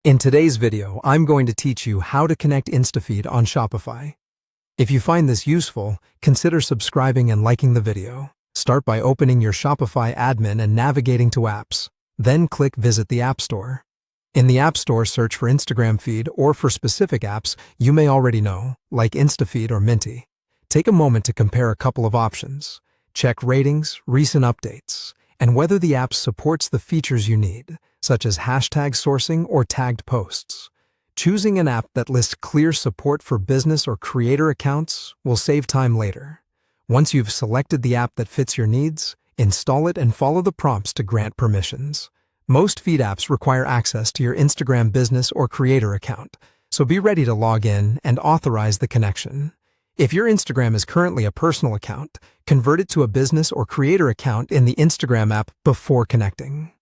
In today's video, I'm going to teach you how to connect Instafeed on Shopify. If you find this useful, consider subscribing and liking the video. Start by opening your Shopify admin and navigating to Apps. Then click Visit the App Store. In the App Store, search for Instagram Feed or for specific apps you may already know, like Instafeed or Minty. Take a moment to compare a couple of options. Check ratings, recent updates, and whether the app supports the features you need, such as hashtag sourcing or tagged posts. Choosing an app that lists clear support for business or creator accounts will save time later. Once you've selected the app that fits your needs, install it and follow the prompts to grant permissions. Most feed apps require access to your Instagram business or creator account, so be ready to log in and authorize the connection. If your Instagram is currently a personal account, convert it to a business or creator account in the Instagram app before connecting.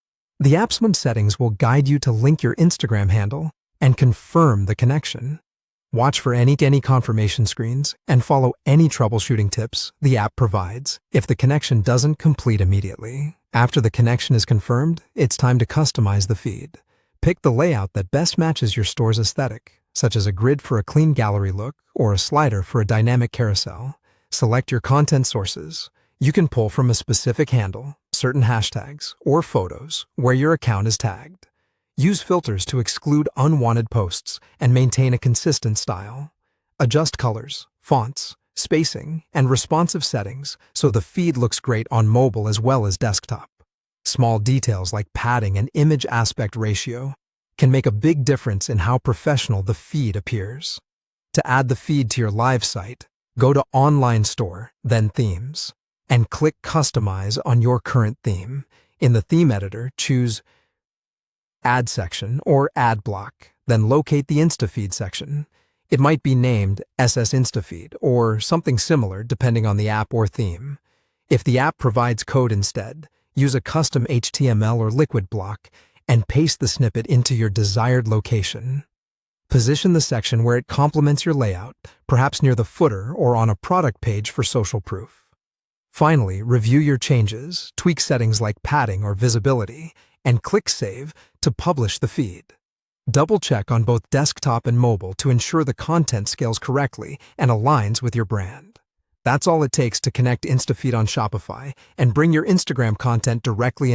The app's settings will guide you to link your Instagram handle and confirm the connection. Watch for any confirmation screens and follow any troubleshooting tips the app provides if the connection doesn't complete immediately. After the connection is confirmed, it's time to customize the feed. Pick the layout that best matches your store's aesthetic, such as a grid for a clean gallery look or a slider for a dynamic carousel. Select your content sources. You can pull from a specific handle, certain hashtags, or photos where your account is tagged. Use filters to exclude unwanted posts and maintain a consistent style. Adjust colors, fonts, spacing, and responsive settings so the feed looks great on mobile as well as desktop. Small details like padding and image aspect ratio can make a big difference in how professional the feed appears. To add the feed to your live site, go to Online Store, then Themes, and click Customize on your current theme. In the theme editor, choose Add section or Ad block, then locate the Instafeed section. It might be named SS Instafeed or something similar depending on the app or theme. If the app provides code instead, use a custom HTML or liquid block and paste the snippet into your desired location. Position the section where it complements your layout, perhaps near the footer or on a product page for social proof. Finally, review your changes, tweak settings like padding or visibility, and click Save to publish the feed. Double-check on both desktop and mobile to ensure the content scales correctly and aligns with your brand. That's all it takes to connect Instafeed on Shopify and bring your Instagram content directly